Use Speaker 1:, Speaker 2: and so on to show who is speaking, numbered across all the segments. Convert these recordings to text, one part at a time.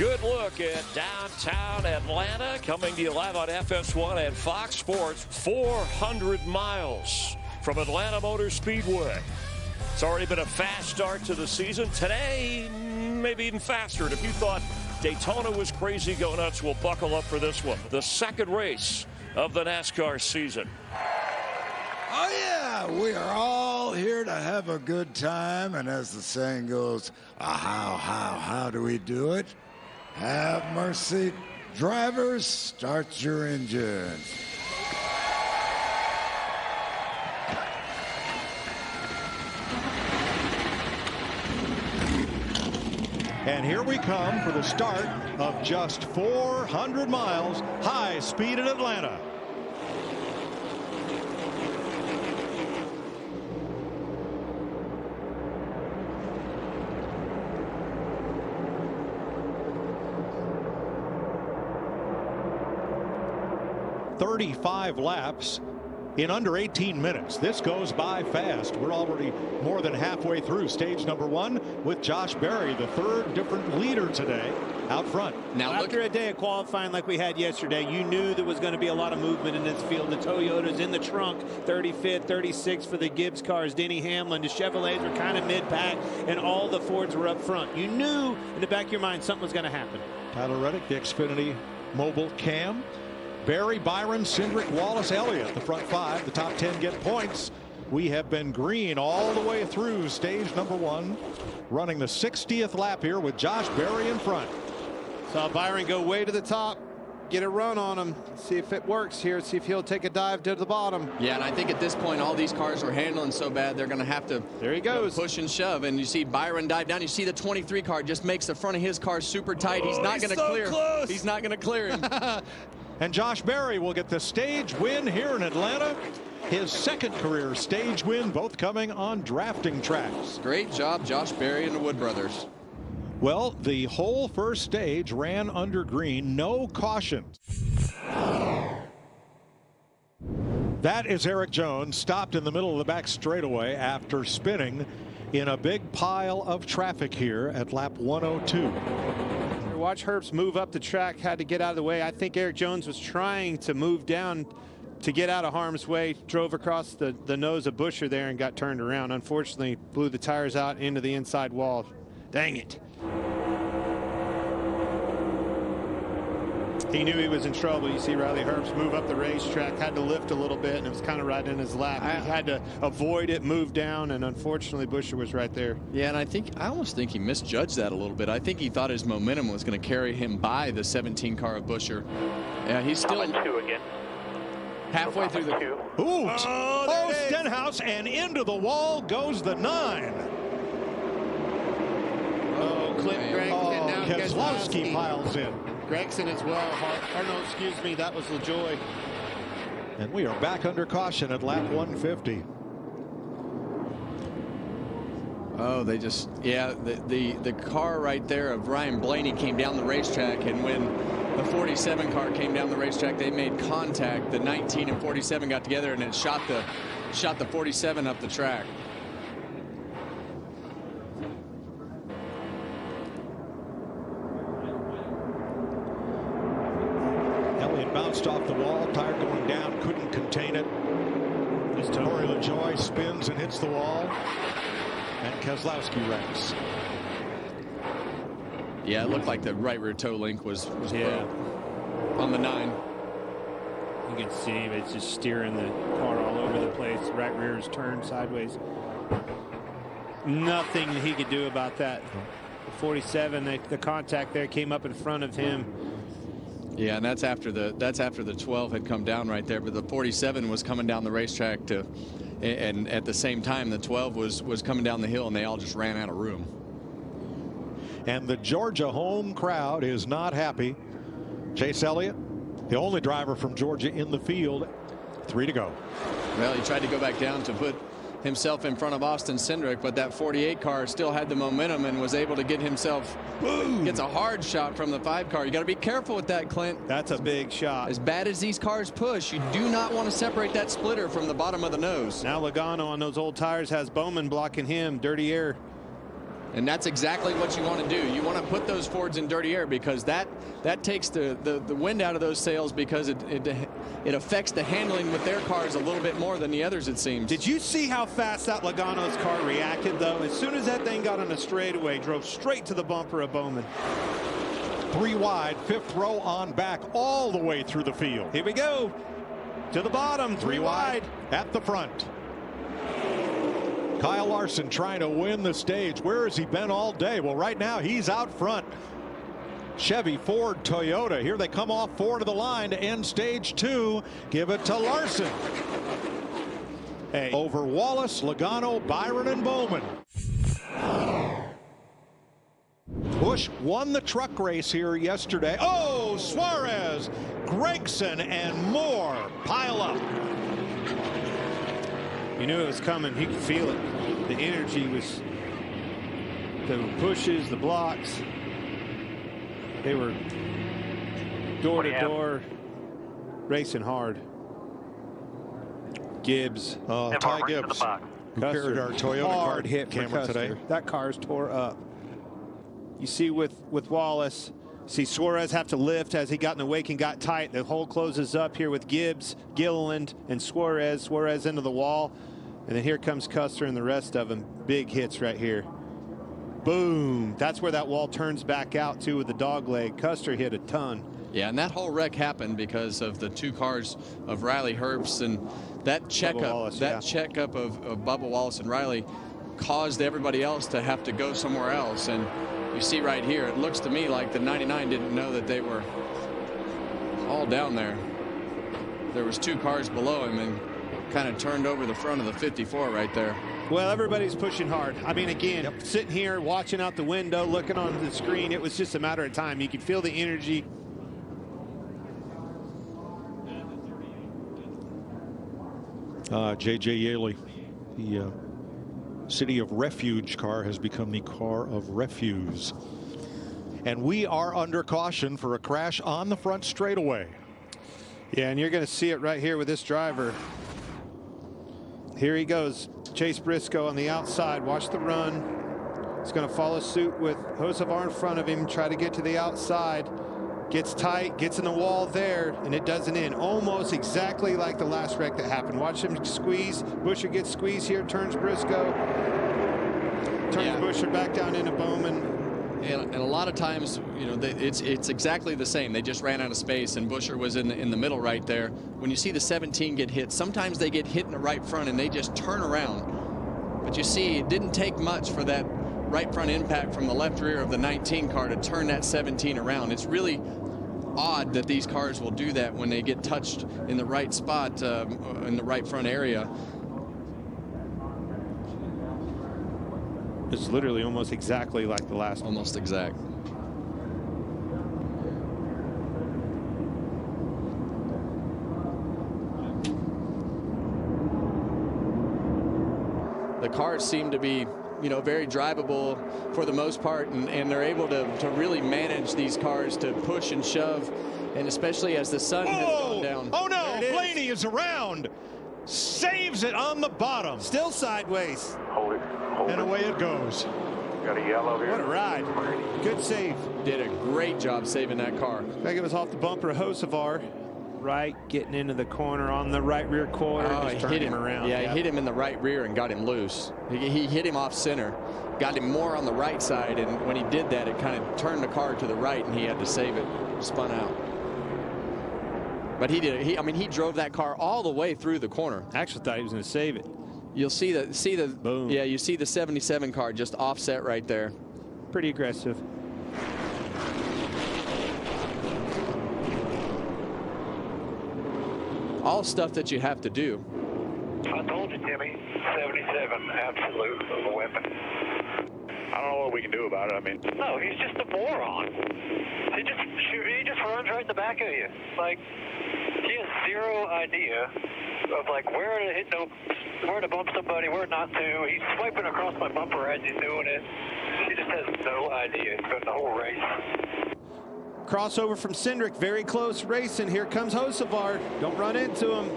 Speaker 1: Good look at downtown Atlanta, coming to you live on FS1 and Fox Sports. 400 miles from Atlanta Motor Speedway. It's already been a fast start to the season. Today, maybe even faster. And if you thought Daytona was crazy, go nuts, we'll buckle up for this one. The second race of the NASCAR season.
Speaker 2: Oh yeah, we are all here to have a good time, and as the saying goes, how do we do it? Have mercy, drivers, start your engines.
Speaker 3: And here we come for the start of just 400 miles high speed in Atlanta. "35 laps in under 18 minutes. This goes by fast. We're already more than halfway through stage number 1 with Josh Berry, the third different leader today, out front.
Speaker 4: Now, after a day of qualifying like we had yesterday, you knew there was going to be a lot of movement in this field. The Toyotas in the trunk, 35th, 36th for the Gibbs cars, Denny Hamlin. The Chevrolets were kind of mid-pack, and all the Fords were up front. You knew in the back of your mind something was going to happen.
Speaker 3: Tyler Reddick, the Xfinity Mobile Cam. Barry, Byron, Cindric, Wallace, Elliott, the front 5. The top 10 get points. We have been green all the way through stage number 1, running the 60th lap here with Josh Berry in front.
Speaker 4: Saw Byron go way to the top, get a run on him, see if it works here, see if he'll take a dive to the bottom.
Speaker 5: Yeah, and I think at this point all these cars are handling so bad they're going to have to
Speaker 4: there he goes,
Speaker 5: push and shove. And you see Byron dive down. You see the 23 car just makes the front of his car super tight. He's not going to clear.
Speaker 4: Close.
Speaker 5: He's not going to clear him.
Speaker 3: And Josh Berry will get the stage win here in Atlanta. His second career stage win, both coming on drafting tracks.
Speaker 5: Great job, Josh Berry and the Wood brothers.
Speaker 3: Well, the whole first stage ran under green, no cautions. That is Eric Jones, stopped in the middle of the back straightaway after spinning in a big pile of traffic here at lap 102.
Speaker 4: Watch Herbst move up the track, had to get out of the way. I think Eric Jones was trying to move down to get out of harm's way, drove across the nose of Buescher there and got turned around. Unfortunately, blew the tires out into the inside wall. Dang it. He knew he was in trouble. You see Riley Herbst move up the racetrack, had to lift a little bit, and it was kind of right in his lap. He had to avoid it, move down, and unfortunately Buescher was right there.
Speaker 5: Yeah, and I almost think he misjudged that a little bit. I think he thought his momentum was going to carry him by the 17 car of Buescher. Yeah, he's still
Speaker 6: two again.
Speaker 5: Halfway through the
Speaker 3: Ooh, oh Stenhouse, and into the wall goes the 9.
Speaker 4: Oh, Clint Gregson. Now
Speaker 3: Keselowski piles in.
Speaker 4: Gregson as well. Or no, excuse me, that was LaJoy.
Speaker 3: And we are back under caution at lap 150.
Speaker 5: Oh, they just, yeah, the car right there of Ryan Blaney came down the racetrack, and when the 47 car came down the racetrack, they made contact. The 19 and 47 got together, and it shot the 47 up the track.
Speaker 3: Elliott bounced off the wall, tire going down, couldn't contain it. Corey LaJoy spins and hits the wall, and Keselowski wrecks.
Speaker 5: Yeah, it looked like the right rear toe link was broke on the 9.
Speaker 4: You can see it's just steering the car all over the place. Right rear is turned sideways. Nothing he could do about that. The 47, the contact there came up in front of him.
Speaker 5: Yeah, and that's after the 12 had come down right there, but the 47 was coming down the racetrack and at the same time the 12 was coming down the hill, and they all just ran out of room.
Speaker 3: And the Georgia home crowd is not happy. Chase Elliott, the only driver from Georgia in the field, 3 to go.
Speaker 5: Well, he tried to go back down to put himself in front of Austin Cindric, but that 48 car still had the momentum and was able to get himself. Boom. Gets a hard shot from the 5 car. You got to be careful with that, Clint.
Speaker 4: That's a big shot.
Speaker 5: As bad as these cars push, you do not want to separate that splitter from the bottom of the nose.
Speaker 4: Now Logano on those old tires has Bowman blocking him. Dirty air.
Speaker 5: And that's exactly what you want to do. You want to put those Fords in dirty air, because that takes the wind out of those sails, because it affects the handling with their cars a little bit more than the others, it seems.
Speaker 4: Did you see how fast that Logano's car reacted, though? As soon as that thing got on a straightaway, drove straight to the bumper of Bowman.
Speaker 3: 3 wide, 5th row on back, all the way through the field.
Speaker 4: Here we go. To the bottom, 3 wide.
Speaker 3: At the front. Kyle Larson trying to win the stage. Where has he been all day? Well, right now he's out front. Chevy, Ford, Toyota. Here they come off 4 to the line to end stage 2. Give it to Larson.
Speaker 4: Hey.
Speaker 3: Over Wallace, Logano, Byron, and Bowman. Busch won the truck race here yesterday. Oh, Suarez, Gregson, and Moore pile up.
Speaker 4: You knew it was coming. He could feel it. The energy was, the pushes, the blocks. They were door to door, racing hard. Gibbs.
Speaker 3: Ty Gibbs, who carried our Toyota
Speaker 4: hard
Speaker 3: car
Speaker 4: hit
Speaker 3: camera today.
Speaker 4: That car's tore up. You see with Wallace, see Suarez have to lift as he got in the wake and got tight. The hole closes up here with Gibbs, Gilliland, and Suarez. Suarez into the wall. And then here comes Custer and the rest of them. Big hits right here. Boom. That's where that wall turns back out to with the dog leg. Custer hit a ton.
Speaker 5: Yeah, and that whole wreck happened because of the 2 cars of Riley Herbst, and that checkup,
Speaker 4: Wallace,
Speaker 5: checkup of Bubba Wallace and Riley caused everybody else to have to go somewhere else. And you see right here, it looks to me like the 99 didn't know that they were all down there. There was 2 cars below him, and kind of turned over the front of the 54 right there.
Speaker 4: Well, everybody's pushing hard. I mean, again, sitting here, watching out the window, looking on the screen, it was just a matter of time. You could feel the energy.
Speaker 3: J.J. Yaley, the City of Refuge car has become the car of refuse. And we are under caution for a crash on the front straightaway.
Speaker 4: Yeah, and you're going to see it right here with this driver. Here he goes. Chase Briscoe on the outside. Watch the run. He's going to follow suit with Hocevar in front of him. Try to get to the outside. Gets tight. Gets in the wall there. And it doesn't end. Almost exactly like the last wreck that happened. Watch him squeeze. Buscher gets squeezed here. Turns Briscoe. Turns Buscher back down into Bowman.
Speaker 5: And a lot of times, you know, it's exactly the same. They just ran out of space, and Buscher was in the middle right there. When you see the 17 get hit, sometimes they get hit in the right front and they just turn around. But you see, it didn't take much for that right front impact from the left rear of the 19 car to turn that 17 around. It's really odd that these cars will do that when they get touched in the right spot, in the right front area.
Speaker 4: It's literally almost exactly like the last one.
Speaker 5: Almost exact. The cars seem to be, you know, very drivable for the most part, and they're able to really manage these cars to push and shove, and especially as the sun has gone down.
Speaker 3: Oh no, Blaney is around. Saves it on the bottom.
Speaker 4: Still sideways.
Speaker 6: Hold it.
Speaker 3: And away it goes.
Speaker 6: Got a yellow here.
Speaker 4: What a ride. Good save.
Speaker 5: Did a great job saving that car.
Speaker 4: I think it was off the bumper of Hocevar. Right, getting into the corner on the right rear quarter.
Speaker 5: He hit him
Speaker 4: around.
Speaker 5: Yeah, he hit him in the right rear and got him loose. He hit him off center, got him more on the right side, and when he did that, it kind of turned the car to the right, and he had to save it. Spun out. But he did it. I mean, he drove that car all the way through the corner.
Speaker 4: I actually thought he was going to save it.
Speaker 5: You'll see the
Speaker 4: boom.
Speaker 5: Yeah, you see the 77 car just offset right there.
Speaker 4: Pretty aggressive.
Speaker 5: All stuff that you have to do.
Speaker 6: I told you, Timmy. 77, absolute weapon. I don't know what we can do about it. I mean, no, he's just a moron. He just runs right in the back of you. Like, he has zero idea of like where to hit, where to bump somebody, where not to. He's swiping across my bumper as he's doing it. He just has no idea. He's got the whole race.
Speaker 4: Crossover from Cindric, very close racing. Here comes Hocevar. Don't run into him.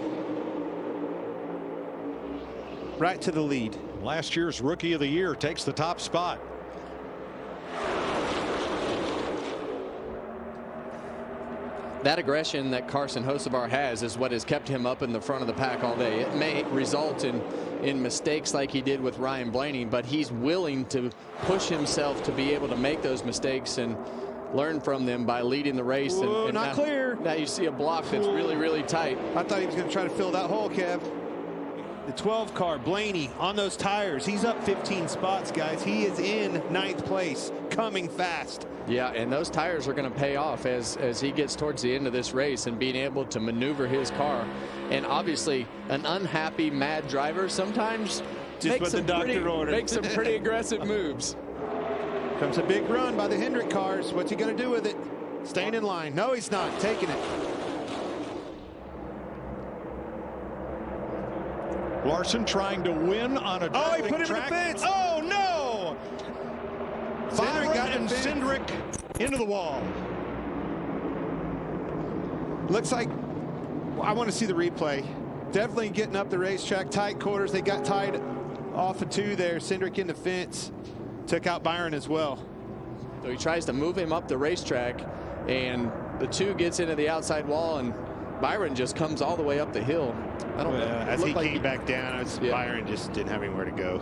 Speaker 4: Right to the lead.
Speaker 3: Last year's Rookie of the Year takes the top spot.
Speaker 5: that aggression that Carson Hocevar has is what has kept him up in the front of the pack all day. It may result in mistakes like he did with Ryan Blaney, but he's willing to push himself to be able to make those mistakes and learn from them by leading the race.
Speaker 4: Whoa,
Speaker 5: and
Speaker 4: not clear.
Speaker 5: Now you see a block that's really, really tight.
Speaker 4: I thought he was going to try to fill that hole, Kev. The 12 car, Blaney, on those tires. He's up 15 spots, guys. He is in 9th place, coming fast.
Speaker 5: Yeah, and those tires are going to pay off as he gets towards the end of this race and being able to maneuver his car. And obviously, an unhappy, mad driver sometimes makes some pretty aggressive moves.
Speaker 4: Comes a big run by the Hendrick cars. What's he going to do with it? Staying in line. No, he's not. Taking it.
Speaker 3: Larson trying to win on a
Speaker 4: he put him
Speaker 3: track.
Speaker 4: in the fence.
Speaker 3: Oh, no!
Speaker 4: Cindric got
Speaker 3: and Cindric into the wall.
Speaker 4: Looks like, I want to see the replay. Definitely getting up the racetrack, tight quarters. They got tied off of 2 there. Cindric in the fence. Took out Byron as well.
Speaker 5: So he tries to move him up the racetrack, and the 2 gets into the outside wall, and Byron just comes all the way up the hill. I don't know.
Speaker 4: As he came back down, Byron just didn't have anywhere to go.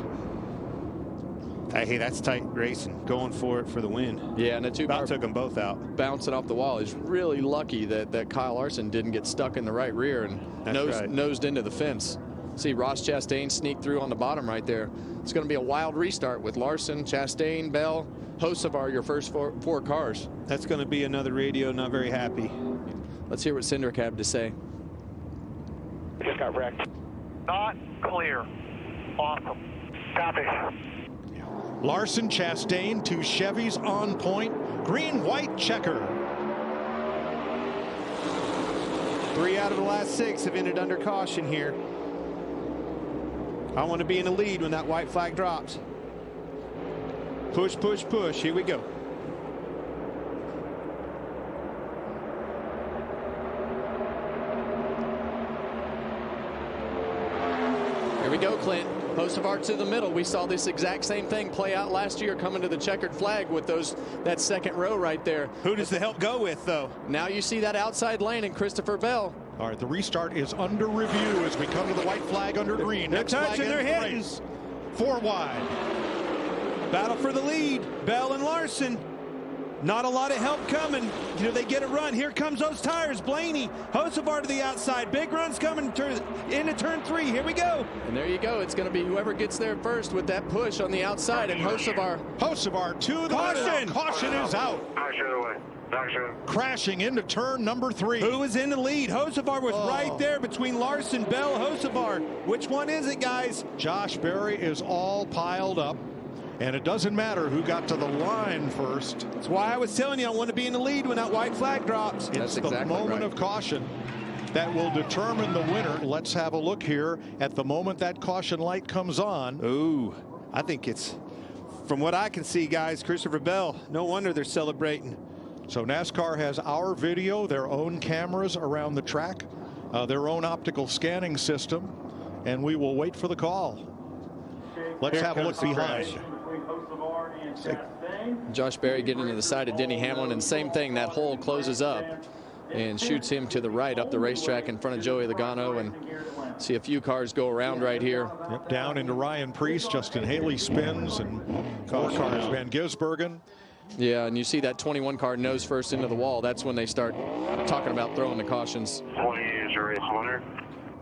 Speaker 4: Hey, that's tight racing. Going for it for the win.
Speaker 5: Yeah, and the 2
Speaker 4: about took them both out.
Speaker 5: Bouncing off the wall. Is really lucky that Kyle Larson didn't get stuck in the right rear and nosed into the fence. See Ross Chastain sneak through on the bottom right there. It's going to be a wild restart with Larson, Chastain, Bell, Hocevar, your first four cars.
Speaker 4: That's going to be another radio not very happy.
Speaker 5: Let's hear what Cindric had to say.
Speaker 6: Just got wrecked. Not clear. Awesome. Copy.
Speaker 3: Larson, Chastain, 2 Chevys on point. Green-white checker.
Speaker 4: 3 out of the last 6 have ended under caution here. I want to be in the lead when that white flag drops. Push, push, push. Here we go.
Speaker 5: Here we go, Clint. Hocevar to the middle. We saw this exact same thing play out last year coming to the checkered flag with that second row right there.
Speaker 4: Who does the help go with, though?
Speaker 5: Now you see that outside lane and Christopher Bell.
Speaker 3: All right, the restart is under review as we come to the white flag under green.
Speaker 4: They're touching, they're hitting.
Speaker 3: 4 wide.
Speaker 4: Battle for the lead. Bell and Larson. Not a lot of help coming. You know, they get a run. Here comes those tires. Blaney, Hocevar to the outside. Big run's coming into turn 3. Here we go.
Speaker 5: And there you go. It's going to be whoever gets there first with that push on the outside. And Hocevar
Speaker 3: to the
Speaker 4: caution.
Speaker 3: Caution is out. Crashing into turn number 3.
Speaker 4: Who was in the lead? Hocevar was right there between Larson, Bell, Hocevar. Which one is it, guys?
Speaker 3: Josh Berry is all piled up. And it doesn't matter who got to the line first.
Speaker 4: That's why I was telling you I want to be in the lead when that white flag drops.
Speaker 3: It's the moment of caution that will determine the winner. Let's have a look here at the moment that caution light comes on.
Speaker 4: Ooh, I think it's, from what I can see, guys, Christopher Bell. No wonder they're celebrating.
Speaker 3: So NASCAR has our video, their own cameras around the track, their own optical scanning system, and we will wait for the call. Let's have a look behind.
Speaker 5: Josh Berry getting to the side of Denny Hamlin, and same thing, that hole closes up and shoots him to the right up the racetrack in front of Joey Logano, and see a few cars go around right here.
Speaker 3: Yep, down into Ryan Preece, Justin Haley spins, and 4 cars, Van Gisbergen.
Speaker 5: Yeah, and you see that 21 car nose first into the wall. That's when they start talking about throwing the cautions.
Speaker 6: 20 is your race winner.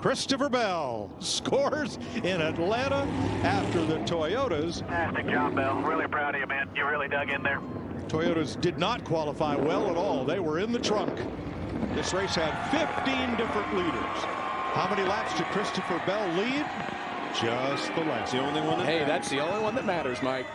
Speaker 3: Christopher Bell scores in Atlanta after the Toyotas.
Speaker 6: Fantastic job, Bell. Really proud of you, man. You really dug in there.
Speaker 3: Toyotas did not qualify well at all. They were in the trunk. This race had 15 different leaders. How many laps did Christopher Bell lead? Just the last.
Speaker 4: The only one that
Speaker 5: matters. That's the only one that matters, Mike.